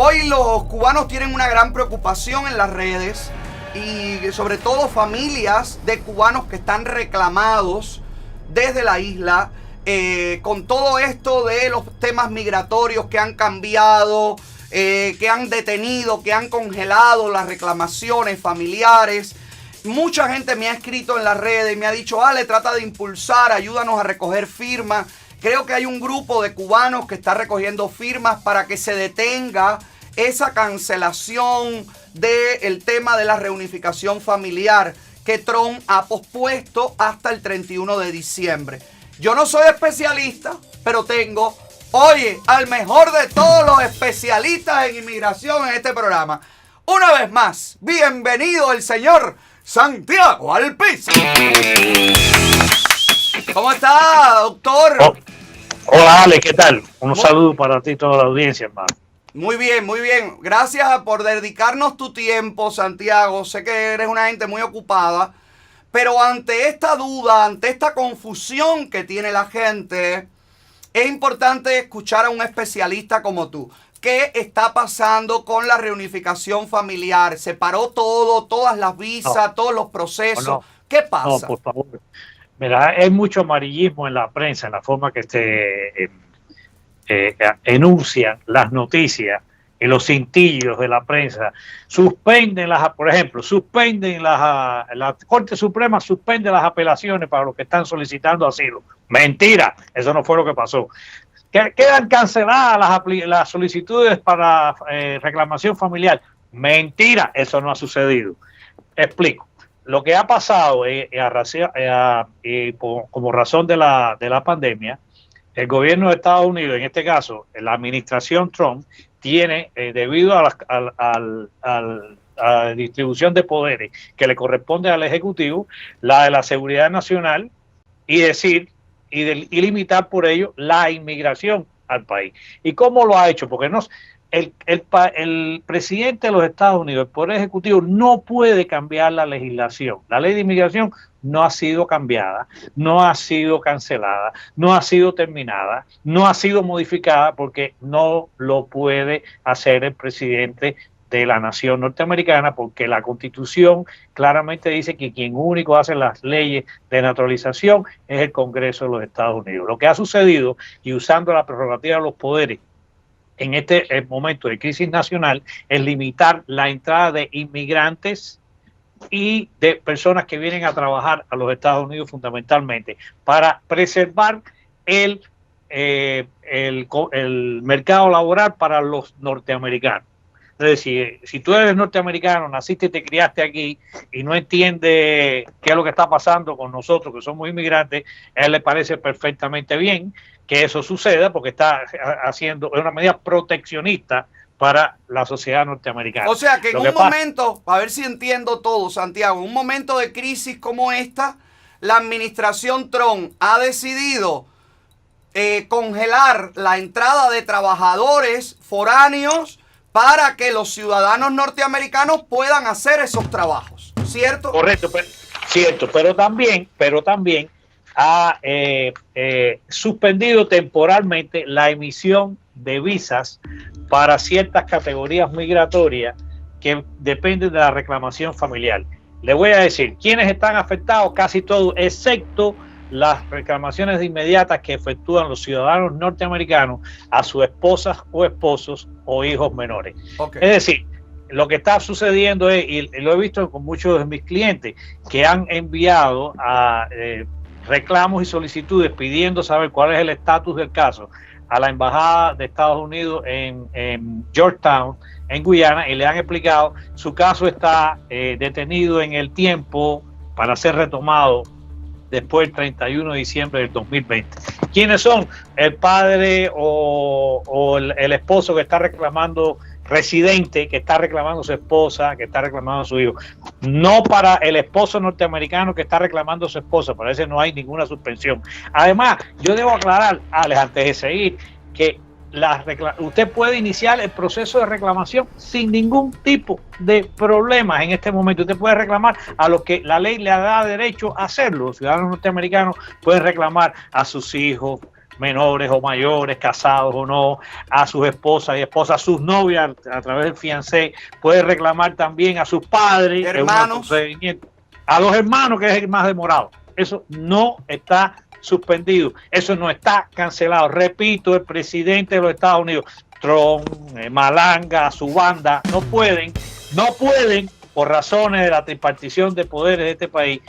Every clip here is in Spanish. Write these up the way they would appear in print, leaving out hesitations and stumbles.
Hoy los cubanos tienen una gran preocupación en las redes y sobre todo familias de cubanos que están reclamados desde la isla con todo esto de los temas migratorios que han cambiado, que han detenido, que han congelado las reclamaciones familiares. Mucha gente me ha escrito en las redes y me ha dicho: Ale, trata de impulsar, ayúdanos a recoger firmas. Creo que hay un grupo de cubanos que está recogiendo firmas para que se detenga esa cancelación del tema de la reunificación familiar que Trump ha pospuesto hasta el 31 de diciembre. Yo no soy especialista, pero tengo, oye, al mejor de todos los especialistas en inmigración en este programa. Una vez más, bienvenido el señor Santiago Alpici. ¿Cómo está, doctor? Hola, Ale, ¿qué tal? Un saludo para ti y toda la audiencia, hermano. Muy bien, muy bien. Gracias por dedicarnos tu tiempo, Santiago. Sé que eres una gente muy ocupada, pero ante esta duda, ante esta confusión que tiene la gente, es importante escuchar a un especialista como tú. ¿Qué está pasando con la reunificación familiar? ¿Se paró todo, todas las visas, todos los procesos? No. ¿Qué pasa? No, por favor. Mira, hay mucho amarillismo en la prensa, en la forma que se enuncian las noticias y los cintillos de la prensa. Por ejemplo, la Corte Suprema suspende las apelaciones para los que están solicitando asilo. Mentira, eso no fue lo que pasó. Quedan canceladas las solicitudes para reclamación familiar. Mentira, eso no ha sucedido. Explico. Lo que ha pasado como razón de la pandemia, el gobierno de Estados Unidos, en este caso, la administración Trump, tiene, debido a la distribución de poderes que le corresponde al Ejecutivo, la de la seguridad nacional y limitar por ello la inmigración al país. ¿Y cómo lo ha hecho? Porque el presidente de los Estados Unidos, el Poder Ejecutivo, no puede cambiar la legislación. La ley de inmigración no ha sido cambiada, no ha sido cancelada, no ha sido terminada, no ha sido modificada, porque no lo puede hacer el presidente de la nación norteamericana, porque la Constitución claramente dice que quien único hace las leyes de naturalización es el Congreso de los Estados Unidos. Lo que ha sucedido, y usando la prerrogativa de los poderes en este momento de crisis nacional, es limitar la entrada de inmigrantes y de personas que vienen a trabajar a los Estados Unidos, fundamentalmente para preservar el mercado laboral para los norteamericanos. Es decir, si tú eres norteamericano, naciste y te criaste aquí y no entiendes qué es lo que está pasando con nosotros, que somos inmigrantes, a él le parece perfectamente bien que eso suceda, porque está haciendo una medida proteccionista para la sociedad norteamericana. O sea que en un momento, a ver si entiendo todo, Santiago, en un momento de crisis como esta, la administración Trump ha decidido congelar la entrada de trabajadores foráneos para que los ciudadanos norteamericanos puedan hacer esos trabajos, ¿cierto? Correcto, cierto, pero también ha suspendido temporalmente la emisión de visas para ciertas categorías migratorias que dependen de la reclamación familiar. Le voy a decir, ¿quiénes están afectados? Casi todos, excepto las reclamaciones inmediatas que efectúan los ciudadanos norteamericanos a sus esposas o esposos o hijos menores. Okay. Es decir, lo que está sucediendo es, y lo he visto con muchos de mis clientes, que han enviado a reclamos y solicitudes pidiendo saber cuál es el estatus del caso a la Embajada de Estados Unidos en Georgetown, en Guyana, y le han explicado su caso está detenido en el tiempo para ser retomado después del 31 de diciembre del 2020. ¿Quiénes son? El padre o el esposo que está reclamando, residente que está reclamando a su esposa, que está reclamando a su hijo. No para el esposo norteamericano que está reclamando a su esposa, para ese no hay ninguna suspensión. Además, yo debo aclarar, Alex, antes de seguir, que usted puede iniciar el proceso de reclamación sin ningún tipo de problemas en este momento. Usted puede reclamar a lo que la ley le da derecho a hacerlo. Los ciudadanos norteamericanos pueden reclamar a sus hijos, menores o mayores, casados o no, a sus esposas y esposas, a sus novias a través del fiancé, puede reclamar también a sus padres, hermanos, a los hermanos, que es el más demorado. Eso no está suspendido, eso no está cancelado. Repito, el presidente de los Estados Unidos, Trump, Malanga, su banda, no pueden, por razones de la tripartición de poderes de este país,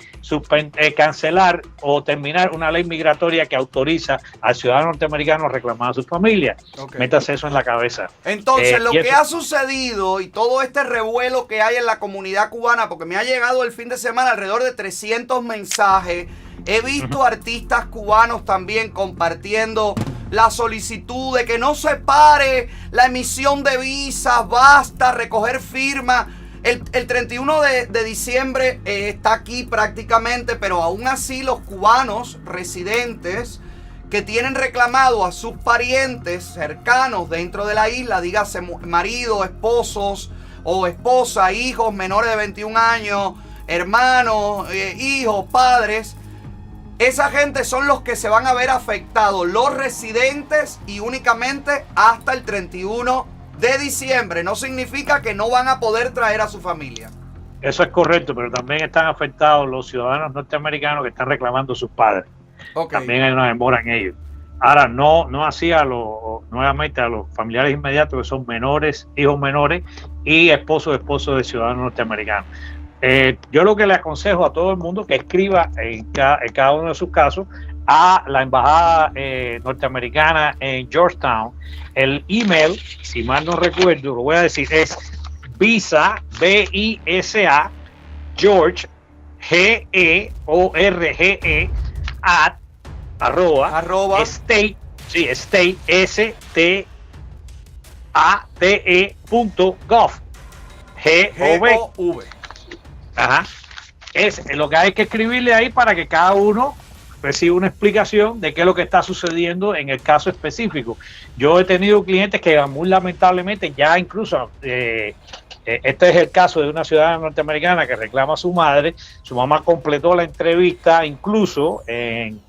cancelar o terminar una ley migratoria que autoriza al ciudadano norteamericano a reclamar a su familia. Okay. Métase eso en la cabeza. Entonces, lo que ha sucedido y todo este revuelo que hay en la comunidad cubana, porque me ha llegado el fin de semana alrededor de 300 mensajes, he visto artistas cubanos también compartiendo la solicitud de que no se pare la emisión de visas, basta recoger firmas. El 31 de diciembre está aquí prácticamente, pero aún así los cubanos residentes que tienen reclamado a sus parientes cercanos dentro de la isla, dígase marido, esposos o esposa, hijos menores de 21 años, hermanos, hijos, padres, esa gente son los que se van a ver afectados, los residentes, y únicamente hasta el 31 de diciembre. No significa que no van a poder traer a su familia. Eso es correcto, pero también están afectados los ciudadanos norteamericanos que están reclamando a sus padres. Okay. También hay una demora en ellos. Ahora, no así nuevamente a los familiares inmediatos, que son menores, hijos menores y esposos de ciudadanos norteamericanos. Yo lo que le aconsejo a todo el mundo que escriba en cada uno de sus casos a la embajada norteamericana en Georgetown. El email, si mal no recuerdo, lo voy a decir, es visa, B-I-S-A, George, G-E-O-R-G-E, arroba, state, sí, state, S-T-A-T-E.gov, G-O-V. Ajá. Es lo que hay que escribirle ahí para que cada uno reciba una explicación de qué es lo que está sucediendo en el caso específico. Yo he tenido clientes que muy lamentablemente ya incluso este es el caso de una ciudadana norteamericana que reclama a su madre. Su mamá completó la entrevista incluso en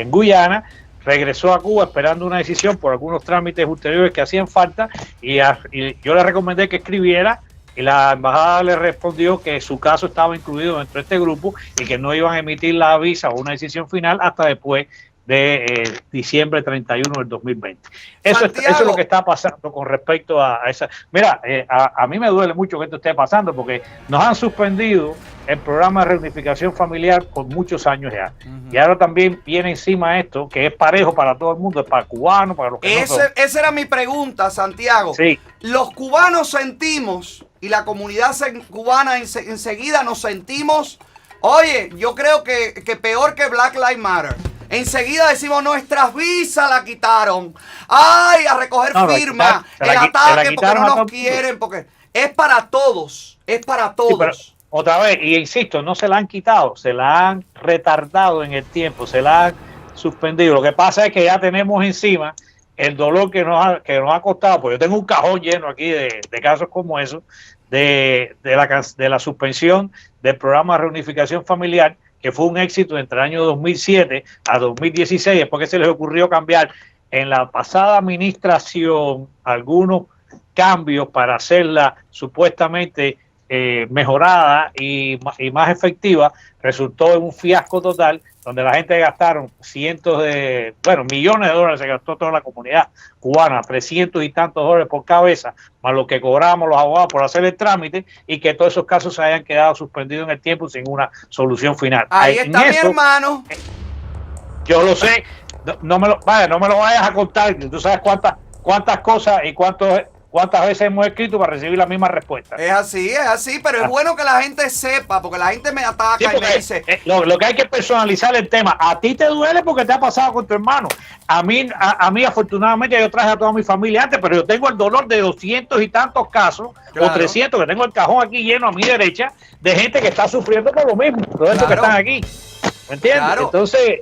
Guyana, regresó a Cuba esperando una decisión por algunos trámites ulteriores que hacían falta, y yo le recomendé que escribiera, y la embajada le respondió que su caso estaba incluido dentro de este grupo y que no iban a emitir la visa o una decisión final hasta después de diciembre 31 del 2020. Eso es lo que está pasando con respecto a esa. Mira, a mí me duele mucho que esto esté pasando porque nos han suspendido el programa de reunificación familiar por muchos años ya. Uh-huh. Y ahora también viene encima esto, que es parejo para todo el mundo, es para cubanos, para los que Esa era mi pregunta, Santiago. Sí. Los cubanos sentimos, y la comunidad cubana enseguida nos sentimos, oye, yo creo que peor que Black Lives Matter. Enseguida decimos, nuestras visas la quitaron. Ay, a recoger firmas, el ataque porque no nos quieren, porque es para todos, es para todos. Sí, pero, otra vez, y insisto, no se la han quitado, se la han retardado en el tiempo, se la han suspendido. Lo que pasa es que ya tenemos encima el dolor que nos ha costado, pues yo tengo un cajón lleno aquí de casos como esos, de la suspensión del programa de reunificación familiar, que fue un éxito entre el año 2007 a 2016, después que se les ocurrió cambiar en la pasada administración algunos cambios para hacerla supuestamente mejorada y más efectiva, resultó en un fiasco total, donde la gente gastaron millones de dólares, se gastó toda la comunidad cubana, 300 y tantos dólares por cabeza, más lo que cobramos los abogados por hacer el trámite, y que todos esos casos se hayan quedado suspendidos en el tiempo sin una solución final. Ahí está mi hermano. Yo lo sé, no me lo vayas a contar, tú sabes cuántas cosas y cuántas veces hemos escrito para recibir la misma respuesta. Es así, pero es bueno que la gente sepa, porque la gente me ataca y me dice... Lo que hay que personalizar el tema. A ti te duele porque te ha pasado con tu hermano. A mí afortunadamente, yo traje a toda mi familia antes, pero yo tengo el dolor de 200 y tantos casos, claro, o 300, que tengo el cajón aquí lleno a mi derecha, de gente que está sufriendo por lo mismo, todos estos que están aquí. ¿Me entiendes? Claro. Entonces...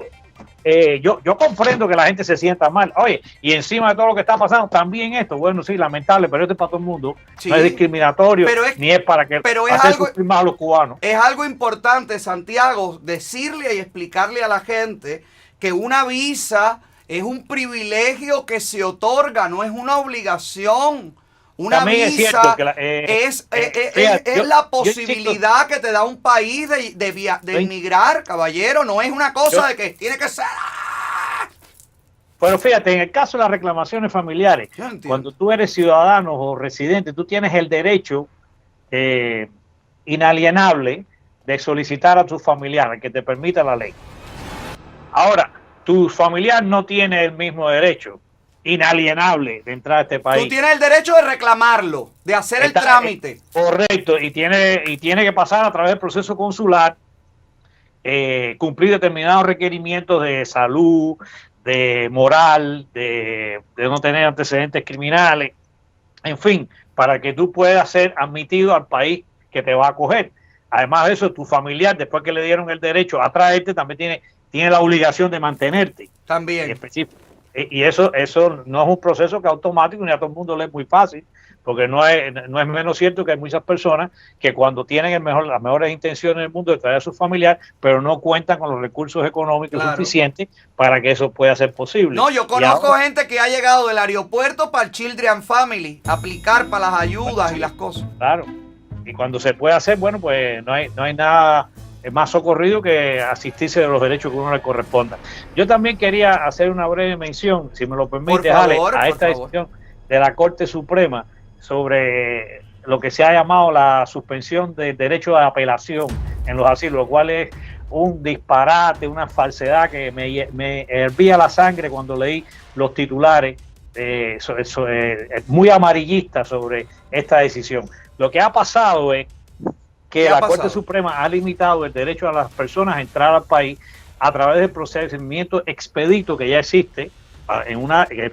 yo comprendo que la gente se sienta mal. Oye, y encima de todo lo que está pasando, también esto, bueno, sí, lamentable, pero esto es para todo el mundo. Sí, no es discriminatorio, ni es para que hacer sufrir más a los cubanos. Es algo importante, Santiago, decirle y explicarle a la gente que una visa es un privilegio que se otorga, no es una obligación. Una También visa es cierto que es la posibilidad que te da un país de emigrar, caballero. No es una cosa de que tiene que ser... Pero fíjate, en el caso de las reclamaciones familiares, cuando tú eres ciudadano o residente, tú tienes el derecho inalienable de solicitar a tus familiares que te permita la ley. Ahora, tu familiar no tiene el mismo derecho inalienable de entrar a este país. Tú tienes el derecho de reclamarlo, de hacer el trámite. Correcto, y tiene que pasar a través del proceso consular, cumplir determinados requerimientos de salud, de moral, de no tener antecedentes criminales, en fin, para que tú puedas ser admitido al país que te va a acoger. Además de eso, tu familiar, después que le dieron el derecho a traerte, también tiene la obligación de mantenerte. También. Y eso no es un proceso que automático ni a todo el mundo le es muy fácil, porque no es menos cierto que hay muchas personas que cuando tienen las mejores intenciones del mundo de traer a su familiar, pero no cuentan con los recursos económicos suficientes para que eso pueda ser posible. No, yo conozco gente que ha llegado del aeropuerto para el Children Family, aplicar para las ayudas y las cosas. Claro, y cuando se puede hacer, bueno, pues no hay nada más socorrido que asistirse de los derechos que uno le corresponda. Yo también quería hacer una breve mención, si me lo permite, Ale, a esta decisión de la Corte Suprema sobre lo que se ha llamado la suspensión del derecho de apelación en los asilos, lo cual es un disparate, una falsedad que me hervía la sangre cuando leí los titulares muy amarillistas sobre esta decisión. Lo que ha pasado es que la Corte Suprema ha limitado el derecho a las personas a entrar al país a través del procedimiento expedito que ya existe en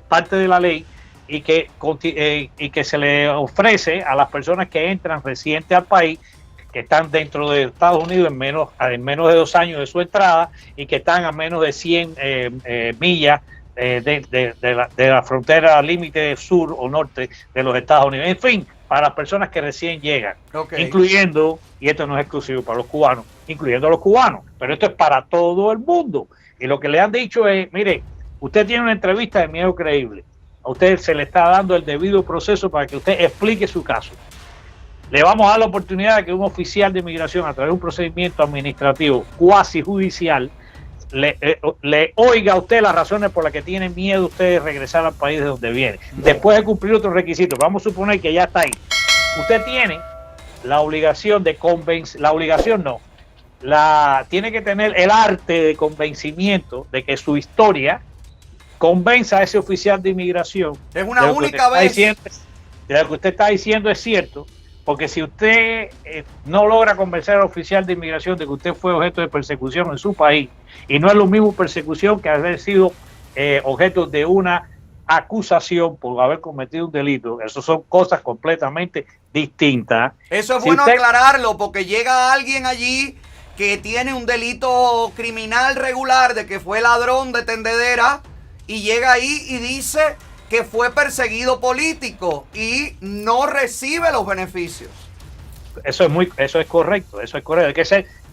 parte de la ley y que se le ofrece a las personas que entran residentes al país, que están dentro de Estados Unidos en menos de 2 años de su entrada y que están a menos de 100 millas de la frontera límite sur o norte de los Estados Unidos. En fin, para las personas que recién llegan, incluyendo, y esto no es exclusivo para los cubanos, incluyendo a los cubanos, pero esto es para todo el mundo. Y lo que le han dicho es, mire, usted tiene una entrevista de Miedo Creíble, a usted se le está dando el debido proceso para que usted explique su caso. Le vamos a dar la oportunidad de que un oficial de inmigración, a través de un procedimiento administrativo cuasi judicial, le oiga a usted las razones por las que tiene miedo usted de regresar al país de donde viene. Después de cumplir otros requisitos, vamos a suponer que ya está ahí. Usted tiene la obligación de tiene que tener el arte de convencimiento de que su historia convenza a ese oficial de inmigración. Es una única vez. De lo que usted está diciendo es cierto. Porque si usted no logra convencer al oficial de inmigración de que usted fue objeto de persecución en su país, y no es lo mismo persecución que haber sido objeto de una acusación por haber cometido un delito, eso son cosas completamente distintas. Eso es bueno aclararlo, porque llega alguien allí que tiene un delito criminal regular de que fue ladrón de tendedera y llega ahí y dice que fue perseguido político y no recibe los beneficios. Eso es correcto.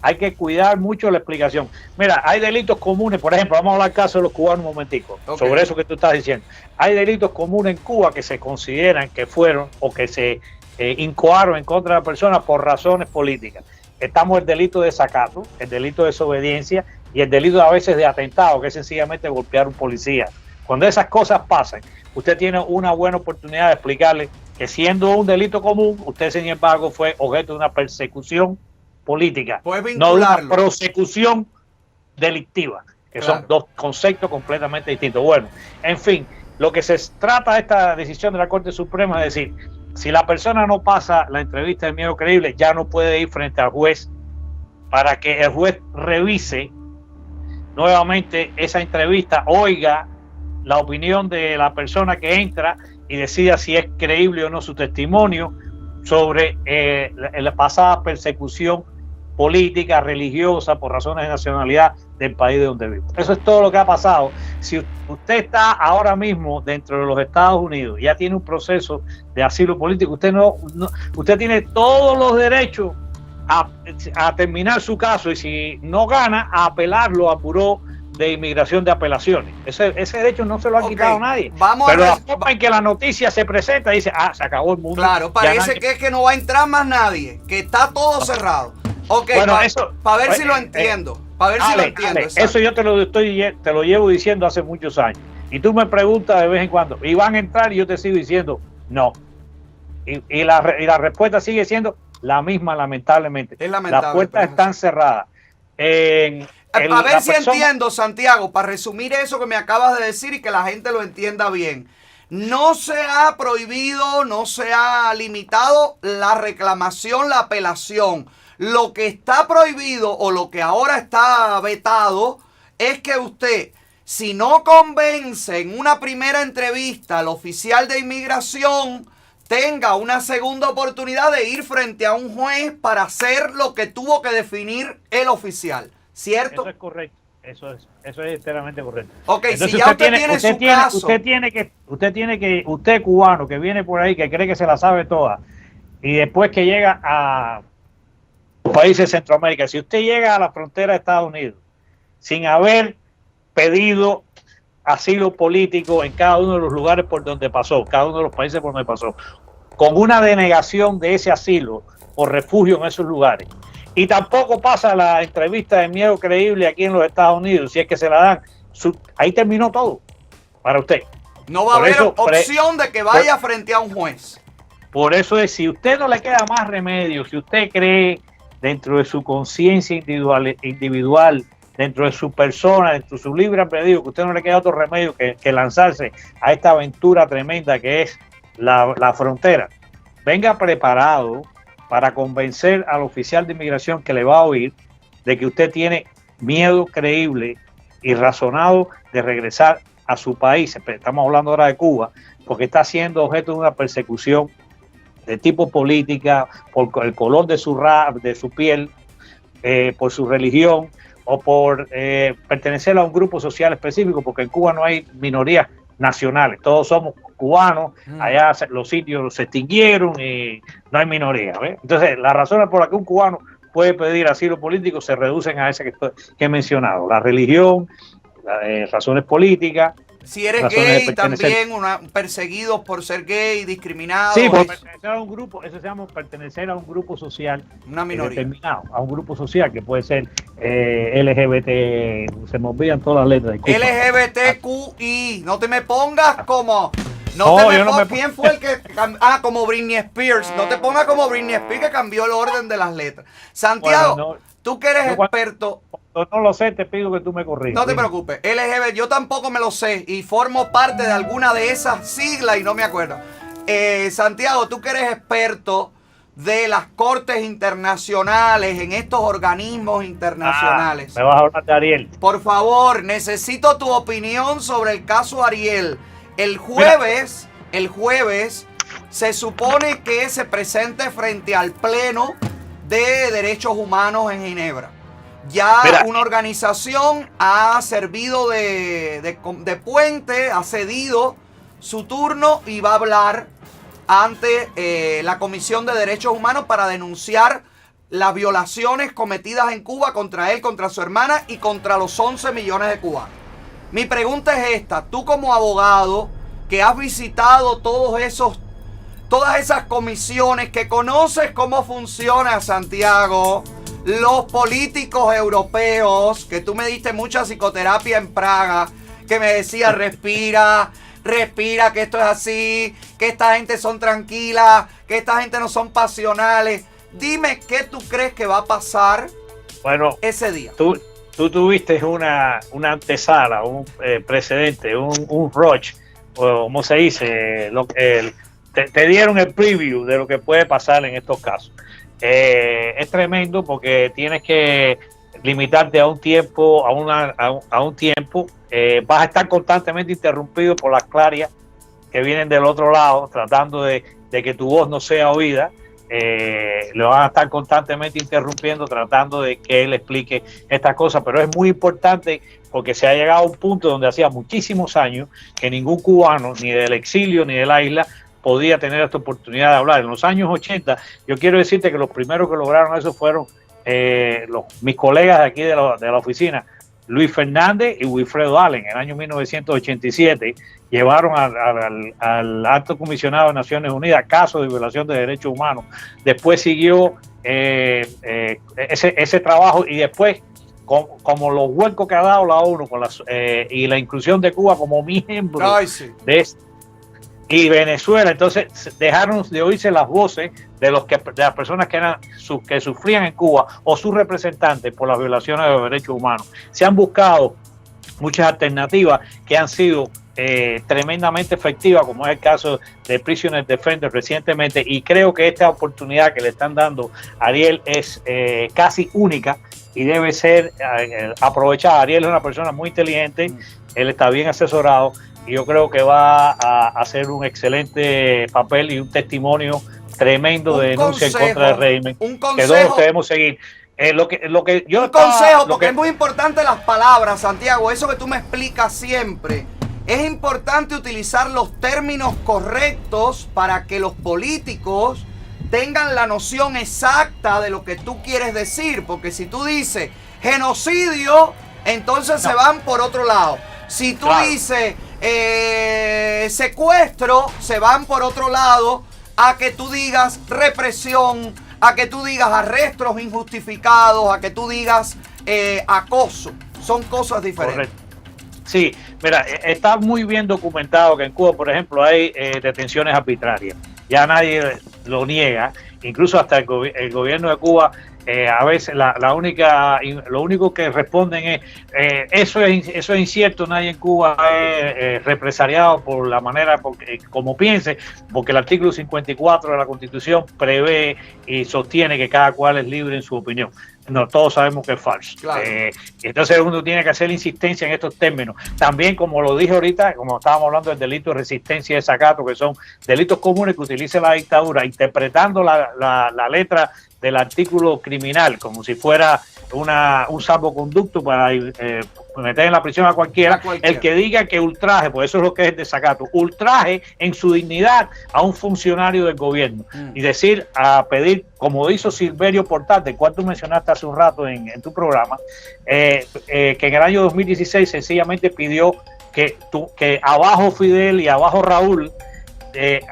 Hay que cuidar mucho la explicación. Mira, hay delitos comunes, por ejemplo, vamos a hablar del caso de los cubanos un momentico, sobre eso que tú estás diciendo. Hay delitos comunes en Cuba que se consideran que fueron o que se incoaron en contra de la persona por razones políticas. Estamos el delito de desacato, el delito de desobediencia y el delito a veces de atentado, que es sencillamente golpear a un policía. Cuando esas cosas pasan, usted tiene una buena oportunidad de explicarle que siendo un delito común, usted sin embargo fue objeto de una persecución política, no de una prosecución delictiva, que son dos conceptos completamente distintos. Bueno, en fin, lo que se trata de esta decisión de la Corte Suprema es decir, si la persona no pasa la entrevista de Miedo Creíble, ya no puede ir frente al juez para que el juez revise nuevamente esa entrevista, oiga la opinión de la persona que entra y decida si es creíble o no su testimonio sobre la pasada persecución política, religiosa, por razones de nacionalidad del país de donde vive. Eso es todo lo que ha pasado. Si usted está ahora mismo dentro de los Estados Unidos, ya tiene un proceso de asilo político, usted tiene todos los derechos a terminar su caso y si no gana, a apelarlo al buró de inmigración de apelaciones. Ese derecho no se lo ha quitado nadie. Pero la forma en que la noticia se presenta dice, se acabó el mundo. Claro, parece que es que no va a entrar más nadie, que está todo cerrado. Ok, bueno, para ver si lo entiendo. Para ver si lo entiendo. Eso yo te lo llevo diciendo hace muchos años. Y tú me preguntas de vez en cuando, ¿y van a entrar? Y yo te sigo diciendo, no. Y la respuesta sigue siendo la misma, lamentablemente. Es lamentable. Las puertas están cerradas. A ver si entiendo, Santiago, para resumir eso que me acabas de decir y que la gente lo entienda bien. No se ha prohibido, no se ha limitado la reclamación, la apelación. Lo que está prohibido o lo que ahora está vetado es que usted, si no convence en una primera entrevista al oficial de inmigración, tenga una segunda oportunidad de ir frente a un juez para hacer lo que tuvo que definir el oficial. ¿Cierto? Eso es correcto. Eso es enteramente correcto. Ok, entonces, si ya usted tiene su caso. Usted cubano que viene por ahí, que cree que se la sabe toda, y después que llega a países de Centroamérica, si usted llega a la frontera de Estados Unidos sin haber pedido asilo político en cada uno de los lugares por donde pasó, cada uno de los países por donde pasó, con una denegación de ese asilo o refugio en esos lugares, y tampoco pasa la entrevista de miedo creíble aquí en los Estados Unidos, si es que se la dan, ahí terminó todo para usted. No va a haber opción de que vaya frente a un juez. Por eso es, si usted no le queda más remedio, si usted cree dentro de su conciencia individual, dentro de su persona, dentro de su libre albedrío, que usted no le queda otro remedio que lanzarse a esta aventura tremenda que es la frontera, venga preparado para convencer al oficial de inmigración que le va a oír de que usted tiene miedo creíble y razonado de regresar a su país. Estamos hablando ahora de Cuba, porque está siendo objeto de una persecución de tipo política, por el color de su piel, por su religión o por pertenecer a un grupo social específico, porque en Cuba no hay minorías nacionales, todos somos cubanos, allá los sitios se extinguieron y no hay minoría. Entonces, las razones por las que un cubano puede pedir asilo político se reducen a esas que he mencionado: la religión, razones políticas. Si eres gay, también perseguidos por ser gay, discriminados. Sí, por pertenecer a un grupo, eso se llama pertenecer a un grupo social, una minoría, determinado, a un grupo social que puede ser LGBT, se me olvidan todas las letras. LGBTQI, no te me pongas como... ¿Quién fue el que como Britney Spears? No te pongas como Britney Spears, que cambió el orden de las letras. Santiago, bueno, tú que eres experto... No lo sé, te pido que tú me corrijas. No te preocupes, LGBT, yo tampoco me lo sé y formo parte de alguna de esas siglas y no me acuerdo. Santiago, tú que eres experto de las cortes internacionales, en estos organismos internacionales. Me vas a hablar de Ariel. Por favor, necesito tu opinión sobre el caso Ariel. El jueves se supone que se presente frente al Pleno de Derechos Humanos en Ginebra. Ya una organización ha servido de puente, ha cedido su turno y va a hablar ante la Comisión de Derechos Humanos para denunciar las violaciones cometidas en Cuba contra él, contra su hermana y contra los 11 millones de cubanos. Mi pregunta es esta: tú como abogado que has visitado todas esas comisiones, que conoces cómo funciona, Santiago, los políticos europeos, que tú me diste mucha psicoterapia en Praga, que me decías respira, que esto es así, que esta gente son tranquilas, que esta gente no son pasionales. Dime qué tú crees que va a pasar ese día. Tú tuviste una antesala, un precedente, un rush, o como se dice, te dieron el preview de lo que puede pasar en estos casos. Es tremendo porque tienes que limitarte a un tiempo, a un tiempo. Vas a estar constantemente interrumpido por las clarias que vienen del otro lado, tratando de que tu voz no sea oída. Lo van a estar constantemente interrumpiendo, tratando de que él explique estas cosas, pero es muy importante porque se ha llegado a un punto donde hacía muchísimos años que ningún cubano, ni del exilio ni de la isla, podía tener esta oportunidad de hablar. En los años 80, yo quiero decirte que los primeros que lograron eso fueron mis colegas de aquí de la oficina, Luis Fernández y Wilfredo Allen. En el año 1987 llevaron al Alto Comisionado de Naciones Unidas casos de violación de derechos humanos. Después siguió ese trabajo, y después, como los huecos que ha dado la ONU y la inclusión de Cuba como miembro y Venezuela, entonces dejaron de oírse las voces de las personas que sufrían en Cuba o sus representantes por las violaciones de los derechos humanos. Se han buscado muchas alternativas que han sido tremendamente efectivas, como es el caso de Prisoner Defender recientemente, y creo que esta oportunidad que le están dando a Ariel es casi única y debe ser aprovechada. Ariel es una persona muy inteligente, él está bien asesorado, y yo creo que va a hacer un excelente papel y un testimonio tremendo de denuncia en contra del régimen, que todos debemos seguir. Porque es muy importante las palabras, Santiago, eso que tú me explicas siempre. Es importante utilizar los términos correctos para que los políticos tengan la noción exacta de lo que tú quieres decir, porque si tú dices genocidio, entonces se van por otro lado. Si tú dices secuestro, se van por otro lado, a que tú digas represión, a que tú digas arrestos injustificados, a que tú digas acoso. Son cosas diferentes. Correcto. Sí, mira, está muy bien documentado que en Cuba, por ejemplo, hay detenciones arbitrarias. Ya nadie lo niega, incluso hasta el gobierno de Cuba. A veces lo único que responden es eso es incierto, nadie en Cuba es represaliado por la manera como piense, porque el artículo 54 de la Constitución prevé y sostiene que cada cual es libre en su opinión. No, todos sabemos que es falso. Claro. Entonces uno tiene que hacer insistencia en estos términos. También, como lo dije ahorita, como estábamos hablando del delito de resistencia y desacato, que son delitos comunes que utiliza la dictadura, interpretando la letra del artículo criminal como si fuera un salvoconducto para meter en la prisión a cualquiera. El que diga que ultraje, pues eso es lo que es desacato, ultraje en su dignidad a un funcionario del gobierno, y pedir, como hizo Silverio Portal, del cual tú mencionaste hace un rato en tu programa, que en el año 2016 sencillamente pidió que abajo Fidel y abajo Raúl.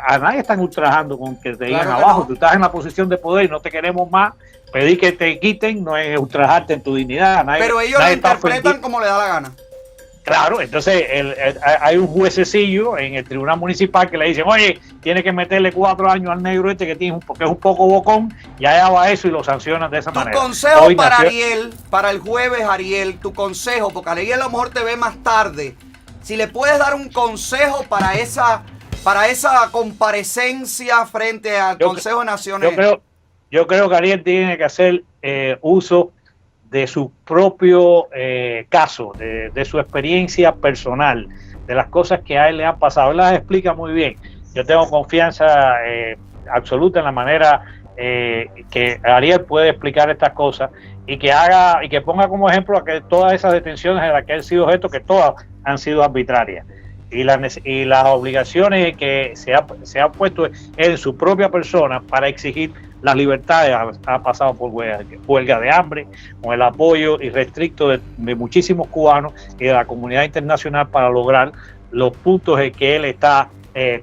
A nadie están ultrajando con que te digan abajo, no. Tú estás en la posición de poder y no te queremos más. Pedir que te quiten no es ultrajarte en tu dignidad. Pero ellos lo interpretan como le da la gana. Claro, entonces hay un juececillo en el tribunal municipal que le dicen, oye, tiene que meterle 4 años al negro porque es un poco bocón, y allá va eso y lo sancionan de esa manera. Tu consejo para Ariel, para el jueves, Ariel, tu consejo, porque Ariel a lo mejor te ve más tarde. Si le puedes dar un consejo para esa comparecencia frente al Consejo de Naciones. Yo creo que Ariel tiene que hacer uso de su propio caso, de su experiencia personal, de las cosas que a él le han pasado. Él las explica muy bien. Yo tengo confianza absoluta en la manera que Ariel puede explicar estas cosas, y que ponga como ejemplo a que todas esas detenciones en las que él ha sido objeto, que todas han sido arbitrarias. Y las obligaciones que se ha puesto en su propia persona para exigir las libertades. Ha pasado por huelga de hambre, con el apoyo irrestricto de muchísimos cubanos y de la comunidad internacional para lograr los puntos que él está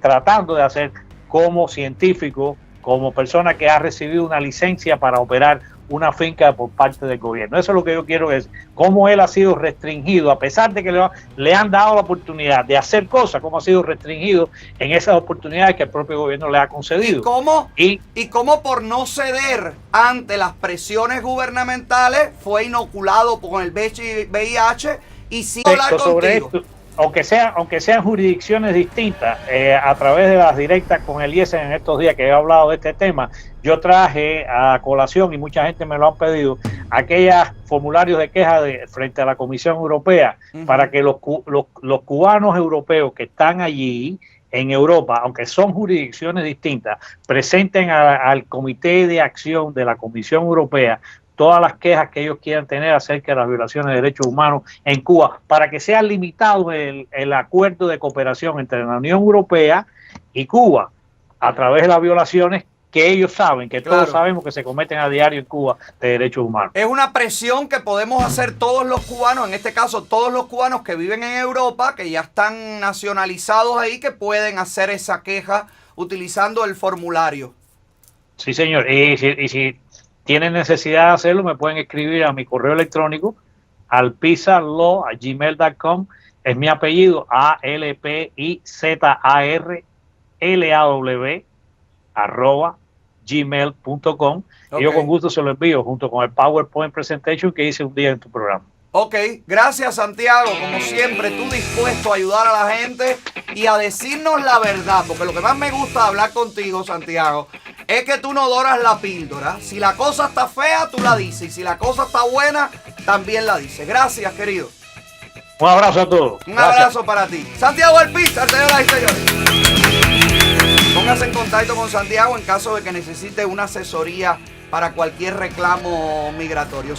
tratando de hacer como científico, como persona que ha recibido una licencia para operar una finca por parte del gobierno. Eso es lo que yo quiero decir. Cómo él ha sido restringido, a pesar de que le han dado la oportunidad de hacer cosas, cómo ha sido restringido en esas oportunidades que el propio gobierno le ha concedido. ¿Y cómo por no ceder ante las presiones gubernamentales fue inoculado con el VIH y sin hablar contigo? Esto, aunque sean jurisdicciones distintas, a través de las directas con el IES en estos días que he hablado de este tema, yo traje a colación, y mucha gente me lo han pedido, aquellos formularios de queja frente a la Comisión Europea, para que los cubanos europeos que están allí en Europa, aunque son jurisdicciones distintas, presenten al Comité de Acción de la Comisión Europea todas las quejas que ellos quieran tener acerca de las violaciones de derechos humanos en Cuba, para que sea limitado el acuerdo de cooperación entre la Unión Europea y Cuba a través de las violaciones que ellos saben, que Claro. todos sabemos que se cometen a diario en Cuba de derechos humanos. Es una presión que podemos hacer todos los cubanos, en este caso todos los cubanos que viven en Europa, que ya están nacionalizados ahí, que pueden hacer esa queja utilizando el formulario. Sí, señor. Y si tienen necesidad de hacerlo, me pueden escribir a mi correo electrónico al pizarlaw@gmail.com. Es mi apellido, ALPIZARLAW @gmail.com. Y yo con gusto se lo envío junto con el PowerPoint presentation que hice un día en tu programa. Ok, gracias Santiago, como siempre, tú dispuesto a ayudar a la gente y a decirnos la verdad, porque lo que más me gusta de hablar contigo, Santiago, es que tú no doras la píldora. Si la cosa está fea, tú la dices, y si la cosa está buena, también la dices. Gracias, querido. Un abrazo a todos. Un abrazo para ti. Santiago Alpizar, señoras y señores. Póngase en contacto con Santiago en caso de que necesite una asesoría para cualquier reclamo migratorio.